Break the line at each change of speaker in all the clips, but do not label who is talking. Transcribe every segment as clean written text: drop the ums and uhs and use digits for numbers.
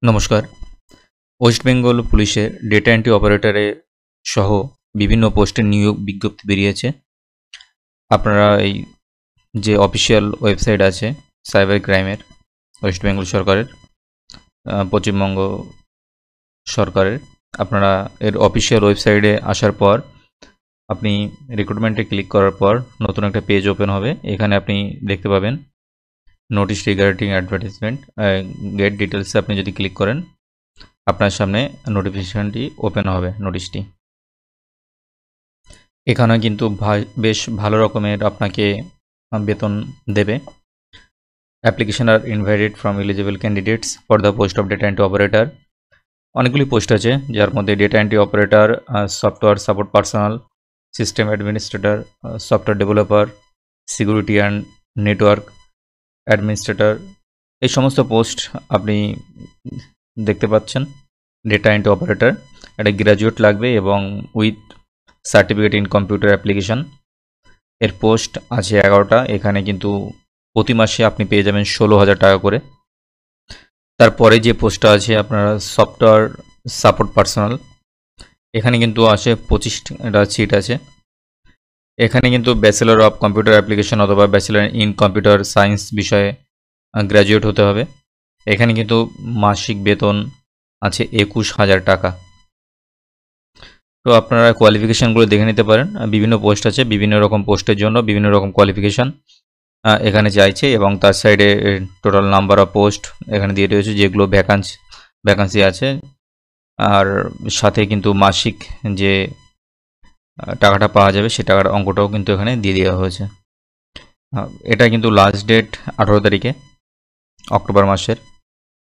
নমস্কার। ওয়েস্ট বেঙ্গল পুলিশের data entry অপারেটরে সহ বিভিন্ন পোস্টের নিয়োগ বিজ্ঞপ্তি বেরিয়েছে। আপনারা এই যে অফিসিয়াল ওয়েবসাইট আছে সাইবার ক্রাইমের ওয়েস্ট বেঙ্গল সরকারের, পশ্চিমবঙ্গ সরকারের, আপনারা এর অফিসিয়াল ওয়েবসাইটে আসার পর আপনি রিক্রুটমেন্টে ক্লিক করার পর নতুন একটা পেজ ওপেন হবে। এখানে আপনি দেখতে পাবেন নোটিশ রিগার্ডিং অ্যাডভার্টাইজমেন্ট, গেট ডিটেলসে আপনি যদি ক্লিক করেন আপনার সামনে নোটিফিকেশনটি ওপেন হবে। নোটিশটি এখানে কিন্তু বেশ ভালো রকমের আপনাকে বেতন দেবে। Application are invited from eligible candidates for the post of data entry operator. অনেকগুলি পোস্ট আছে, যার মধ্যে data entry operator, software support personnel, system administrator, software developer, security and network administrator, এই সমস্ত পোস্ট আপনি দেখতে পাচ্ছেন। ডেটা এন্ট্রি অপারেটর একটা গ্র্যাজুয়েট লাগবে এবং with certificate in computer application. এর পোস্ট আছে 11টা। এখানে কিন্তু প্রতি মাসে আপনি পেয়ে যাবেন 16,000 টাকা করে। তারপরে যে পোস্টটা আছে আপনারা সফটওয়্যার সাপোর্ট পার্সোনাল, এখানে কিন্তু আছে 25টা সিট আছে। এখানে কিন্তু ব্যাচেলর অফ কম্পিউটার অ্যাপ্লিকেশন অথবা ব্যাচেলর ইন কম্পিউটার সায়েন্স বিষয়ে গ্র্যাজুয়েট হতে হবে। এখানে কিন্তু মাসিক বেতন আছে 21,000 টাকা। তো আপনারা কোয়ালিফিকেশানগুলো দেখে নিতে পারেন। বিভিন্ন পোস্ট আছে, বিভিন্ন রকম পোস্টের জন্য বিভিন্ন রকম কোয়ালিফিকেশান এখানে চাইছে, এবং তার সাইডে টোটাল নাম্বার অফ পোস্ট এখানে দিয়ে রয়েছে যেগুলো ভ্যাকান্সি আছে। আর সাথে কিন্তু মাসিক যে টাকাটা পাওয়া যাবে সে টাকার অঙ্কটাও কিন্তু এখানে দিয়ে দেওয়া হয়েছে। এটা কিন্তু লাস্ট ডেট 18 তারিখে অক্টোবর মাসের।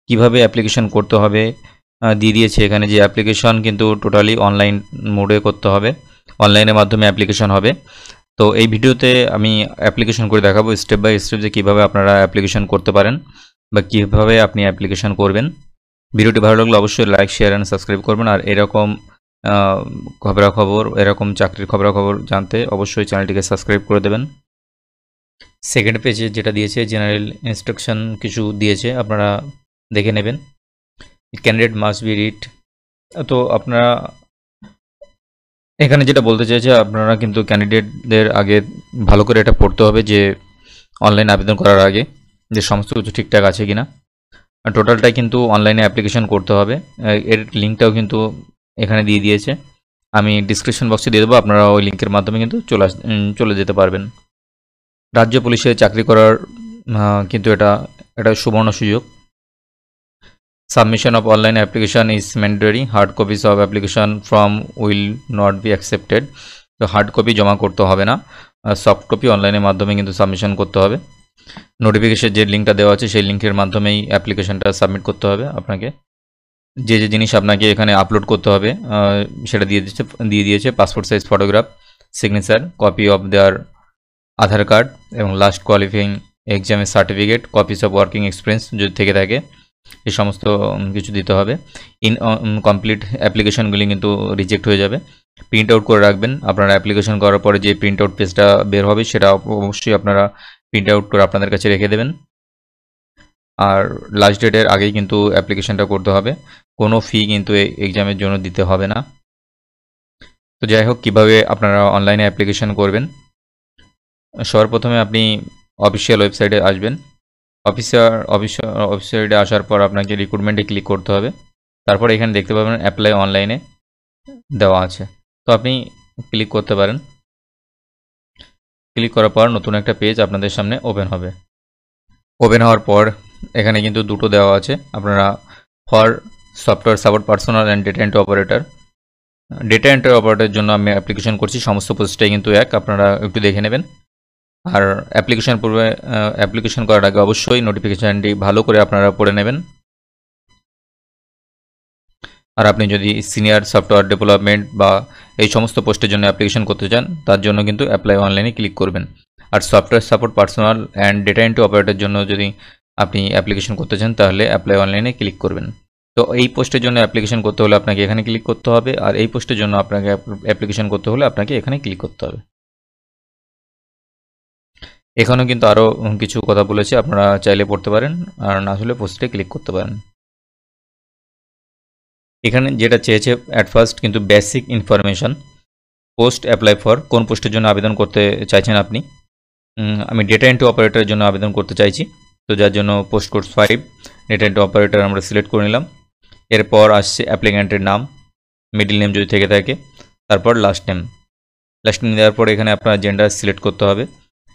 কিভাবে অ্যাপ্লিকেশন করতে হবে দিয়ে দিয়েছে এখানে। যে অ্যাপ্লিকেশন কিন্তু টোটালি অনলাইন মোডে করতে হবে, অনলাইনের মাধ্যমে অ্যাপ্লিকেশন হবে। তো এই ভিডিওতে আমি অ্যাপ্লিকেশন করে দেখাবো স্টেপ বাই স্টেপ যে কীভাবে আপনারা অ্যাপ্লিকেশন করতে পারেন বা কীভাবে আপনি অ্যাপ্লিকেশন করবেন। ভিডিওটি ভালো লাগলে অবশ্যই লাইক, শেয়ার অ্যান্ড সাবস্ক্রাইব করবেন। আর এরকম খবরাখবর, এরকম চাকরির খবরাখবর জানতে অবশ্যই চ্যানেলটিকে সাবস্ক্রাইব করে দেবেন। সেকেন্ড পেজে যেটা দিয়েছে জেনারেল ইনস্ট্রাকশন কিছু দিয়েছে, আপনারা দেখে নেবেন। Candidate must be read. তো আপনারা এখানে যেটা বলতে চাইছে, আপনারা কিন্তু ক্যান্ডিডেটদের আগে ভালো করে এটা পড়তে হবে যে অনলাইন আবেদন করার আগে যে সমস্ত কিছু ঠিকঠাক আছে কিনা। টোটালটাই কিন্তু অনলাইনে অ্যাপ্লিকেশন করতে হবে। এর লিঙ্কটাও কিন্তু এখানে দিয়ে দিয়েছে, আমি ডিসক্রিপশন বক্সে দিয়ে দেবো। আপনারা ওই লিঙ্কের মাধ্যমে কিন্তু চলে যেতে পারবেন। রাজ্য পুলিশে চাকরি করার কিন্তু এটা সুবর্ণ সুযোগ। Submission of online application is mandatory. Hard copies of application form will not be accepted. তো হার্ড কপি জমা করতে হবে না, সফট কপি অনলাইনের মাধ্যমে কিন্তু সাবমিশন করতে হবে। নোটিফিকেশন যে লিঙ্কটা দেওয়া আছে সেই লিঙ্কের মাধ্যমেই অ্যাপ্লিকেশনটা সাবমিট করতে হবে আপনাকে। যে জিনিস আপনাকে এখানে আপলোড করতে হবে সেটা দিয়ে দিয়েছে passport size photograph, signature, copy of their Aadhaar card এবং লাস্ট কোয়ালিফাইং এক্সামের certificate, copies of working experience যদি থেকে থাকে, এই সমস্ত কিছু দিতে হবে। কমপ্লিট অ্যাপ্লিকেশনগুলি কিন্তু রিজেক্ট হয়ে যাবে। প্রিন্ট আউট করে রাখবেন। আপনারা অ্যাপ্লিকেশন করার পরে যে প্রিন্ট আউট পেজটা বের হবে সেটা অবশ্যই আপনারা প্রিন্ট আউট করে আপনাদের কাছে রেখে দেবেন। আর লাস্ট ডেটের আগেই কিন্তু অ্যাপ্লিকেশনটা করতে হবে, কোনো ফি কিন্তু এক্সামের জন্য দিতে হবে না। তো যাই হোক, কীভাবে আপনারা অনলাইনে অ্যাপ্লিকেশন করবেন, সর্বপ্রথমে আপনি অফিসিয়াল ওয়েবসাইটে আসবেন। ওয়েবসাইটে আসার পর আপনাকে রিক্রুটমেন্টে ক্লিক করতে হবে। তারপর এখানে দেখতে পাবেন অ্যাপ্লাই অনলাইনে দেওয়া আছে, তো আপনি ক্লিক করতে পারেন। ক্লিক করার পর নতুন একটা পেজ আপনাদের সামনে ওপেন হবে। ওপেন হওয়ার পর এখানে কিন্তু দুটো দেওয়া আছে, আপনারা for software support personal and data entry operator. Data entry অপারেটরের জন্য আমি অ্যাপ্লিকেশন করছি, সমস্ত পোস্টটাই কিন্তু এক, আপনারা একটু দেখে নেবেন। আর অ্যাপ্লিকেশন করার আগে অবশ্যই নোটিফিকেশানটি ভালো করে আপনারা পড়ে নেবেন। আর আপনি যদি সিনিয়র সফটওয়্যার ডেভেলপমেন্ট বা এই সমস্ত পোস্টের জন্য অ্যাপ্লিকেশন করতে চান তার জন্য কিন্তু অ্যাপ্লাই অনলাইনে ক্লিক করবেন। আর software support personal and data entry অপারেটরের জন্য যদি আপনি অ্যাপ্লিকেশন করতে চান তাহলে অ্যাপ্লাই অনলাইনে ক্লিক করবেন। তো এই পোস্টের জন্য অ্যাপ্লিকেশন করতে হলে আপনাকে এখানে ক্লিক করতে হবে, আর এই পোস্টের জন্য আপনাকে অ্যাপ্লিকেশন করতে হলে আপনাকে এখানে ক্লিক করতে হবে। এখানেও কিন্তু আরও কিছু কথা বলেছে, আপনারা চাইলে পড়তে পারেন, আর না হলে পোস্টে ক্লিক করতে পারেন। এখানে যেটা চেয়েছে অ্যাট ফার্স্ট কিন্তু basic information, post apply for, কোন পোস্টের জন্য আবেদন করতে চাইছেন আপনি। আমি ডেটা এন্ট্রি অপারেটরের জন্য আবেদন করতে চাইছি, তো যার জন্য post code 5 data entry operator আমরা সিলেক্ট করে নিলাম। এরপর আসছে অ্যাপ্লিক্যান্টের নাম, মিডল নেম যদি থেকে থাকে, তারপর লাস্ট নেম দেওয়ার পর এখানে আপনার জেন্ডার সিলেক্ট করতে হবে।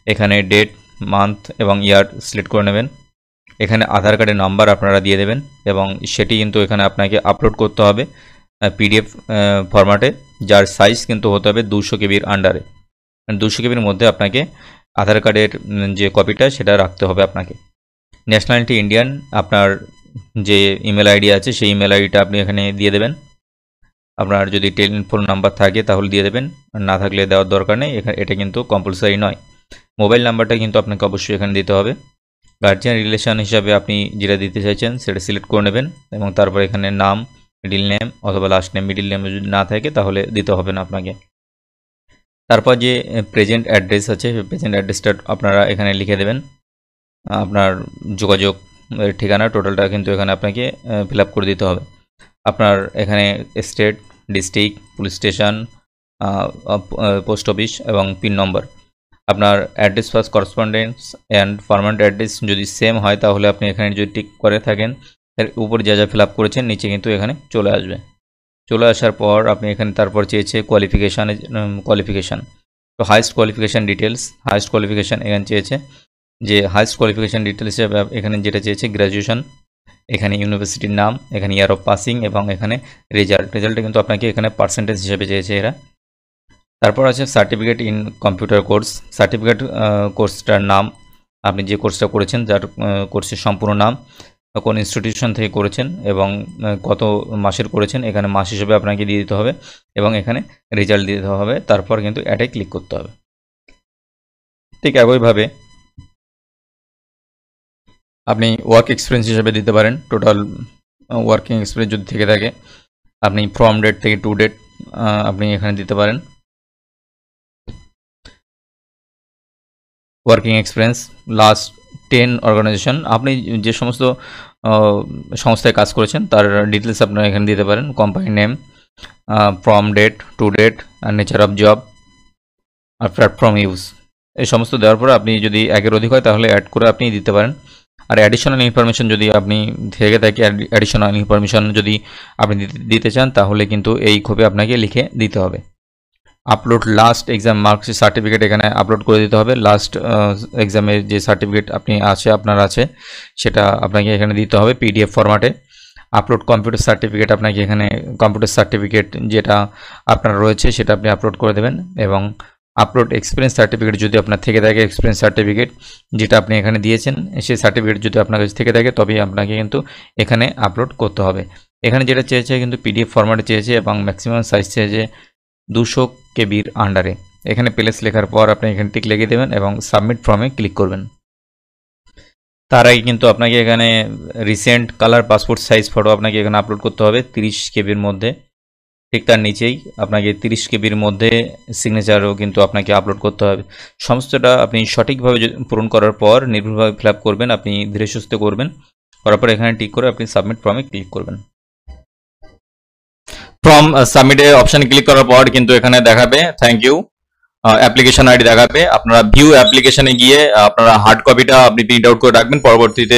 এখানে ডেট, মান্থ এবং ইয়ার সিলেক্ট করে নেবেন। এখানে আধার কার্ডের নাম্বার আপনারা দিয়ে দেবেন এবং সেটি কিন্তু এখানে আপনাকে আপলোড করতে হবে পিডিএফ ফরম্যাটে, যার সাইজ কিন্তু হতে হবে 200 কেবির আন্ডারে। 200 কেবির মধ্যে আপনাকে আধার কার্ডের যে কপিটা সেটা রাখতে হবে আপনাকে। ন্যাশনালিটি ইন্ডিয়ান, আপনার যে ইমেল আইডি আছে সেই ইমেল আইডিটা আপনি এখানে দিয়ে দেবেন। আপনার যদি টেলিফোন নাম্বার থাকে তাহলে দিয়ে দেবেন, না থাকলে দেওয়ার দরকার নেই, এটা কিন্তু কম্পালসারি নয়। মোবাইল নাম্বারটা কিন্তু আপনাকে অবশ্যই এখানে দিতে হবে। গার্জিয়ান রিলেশন হিসাবে আপনি যেটা দিতে চাইছেন সেটা সিলেক্ট করে নেবেন এবং তারপর এখানে নাম, মিডিল নেম অথবা লাস্ট নেম, মিডিল নেম যদি না থাকে তাহলে দিতে হবে না আপনাকে। তারপর যে প্রেজেন্ট অ্যাড্রেস আছে সেই প্রেজেন্ট অ্যাড্রেসটা আপনারা এখানে লিখে দেবেন। আপনার যোগাযোগ ঠিকানা টোটালটা কিন্তু এখানে আপনাকে ফিল আপ করে দিতে হবে। আপনার এখানে state, district, police station, post office এবং পিন নম্বর। আপনার address first correspondence and permanent address যদি সেম হয় তাহলে আপনি এখানে যদি টিক করে থাকেন এর উপর যা যা ফিল আপ করেছেন নিচে কিন্তু এখানে চলে আসবে। চলে আসার পর আপনি এখানে তারপর চেয়েছে কোয়ালিফিকেশান, তো highest qualification details, highest qualification এখানে চেয়েছে যে হাইস্ট কোয়ালিফিকেশান ডিটেলস হিসেবে এখানে যেটা চেয়েছে গ্র্যাজুয়েশন, এখানে ইউনিভার্সিটির নাম, এখানে ইয়ার অফ পাসিং এবং এখানে রেজাল্টটা কিন্তু আপনাকে এখানে পার্সেন্টেজ হিসেবে চেয়েছে এরা। তারপর আছে certificate in computer course, certificate কোর্সটার নাম, আপনি যে কোর্সটা করেছেন যার কোর্সের সম্পূর্ণ নাম, কোন ইনস্টিটিউশন থেকে করেছেন এবং কত মাসের করেছেন এখানে মাস হিসেবে আপনাকে দিয়ে দিতে হবে এবং এখানে রেজাল্ট দিতে হবে। তারপর কিন্তু অ্যাডে ক্লিক করতে হবে। ঠিক একইভাবে আপনি ওয়ার্ক এক্সপিরিয়েন্স হিসেবে দিতে পারেন। টোটাল ওয়ার্কিং এক্সপিরিয়েন্স যদি থেকে থাকে আপনি ফ্রম ডেট থেকে টু ডেট আপনি এখানে দিতে পারেন। ওয়ার্কিং এক্সপিরিয়েন্স লাস্ট 10 অর্গানাইজেশন, আপনি যে সমস্ত সংস্থায় কাজ করেছেন তার ডিটেলস আপনারা এখানে দিতে পারেন। Company name, from date, to date, আর নেচার অফ জব, আর প্ল্যাটফর্ম ইউজ, এই সমস্ত দেওয়ার পরে আপনি যদি একের অধিক হয় তাহলে অ্যাড করে আপনি দিতে পারেন। আর অ্যাডিশনাল ইনফরমেশন যদি আপনি থেকে থাকে, অ্যাডিশনাল ইনফরমেশন যদি আপনি দিতে চান তাহলে কিন্তু এই ক্ষোভে আপনাকে লিখে দিতে হবে। Upload last exam marks certificate এখানে আপলোড করে দিতে হবে। লাস্ট এক্সামের যে সার্টিফিকেট আপনার আছে সেটা আপনাকে এখানে দিতে হবে পিডিএফ ফরম্যাটে। আপলোড কম্পিউটার সার্টিফিকেট, আপনাকে এখানে কম্পিউটার সার্টিফিকেট যেটা আপনার রয়েছে সেটা আপনি আপলোড করে দেবেন এবং আপলোড এক্সপিরিয়েন্স সার্টিফিকেট যদি আপনার থেকে থাকে, এক্সপিরিয়েন্স সার্টিফিকেট যেটা আপনি এখানে দিয়েছেন সেই সার্টিফিকেট যদি আপনার কাছে থেকে থাকে তবেই আপনাকে কিন্তু এখানে আপলোড করতে হবে। এখানে যেটা চেয়েছে কিন্তু পিডিএফ ফরম্যাটে চেয়েছে এবং ম্যাক্সিমাম সাইজ চেয়েছে 200 কেবির আন্ডারে। এখানে প্লেস লেখার পর আপনি এখানে টিক লিখে দেবেন এবং সাবমিট ফর্মে ক্লিক করবেন। তার আগে কিন্তু আপনাকে এখানে recent colour passport size photo আপনাকে এখানে আপলোড করতে হবে 30 কেবির মধ্যে। ঠিক তার নিচেই আপনাকে 30 কেবির মধ্যে সিগনেচারও কিন্তু আপনাকে আপলোড করতে হবে। সমস্তটা আপনি সঠিকভাবে পূরণ করার পর নির্ভুলভাবে ফিল আপ করবেন, আপনি ধীরে সুস্থে করবেন, করার পর এখানে টিক করে আপনি সাবমিট ফর্মে ক্লিক করবেন। ফর্ম সাবমিটে অপশানে ক্লিক করার পর কিন্তু এখানে দেখাবে থ্যাংক ইউ, অ্যাপ্লিকেশন আইডি দেখাবে। আপনারা ভিউ অ্যাপ্লিকেশনে গিয়ে আপনারা হার্ড কপিটা আপনি প্রিন্ট আউট করে রাখবেন, পরবর্তীতে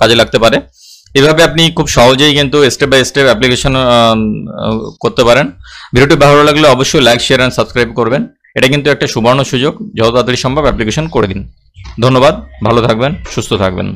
কাজে লাগতে পারে। এভাবে আপনি খুব সহজেই কিন্তু স্টেপ বাই স্টেপ অ্যাপ্লিকেশন করতে পারেন। ভিডিওটি ভালো লাগলে অবশ্যই লাইক, শেয়ার অ্যান্ড সাবস্ক্রাইব করবেন। এটা কিন্তু একটা সুবর্ণ সুযোগ, যত তাড়াতাড়ি সম্ভব অ্যাপ্লিকেশন করে দিন। ধন্যবাদ, ভালো থাকবেন, সুস্থ থাকবেন।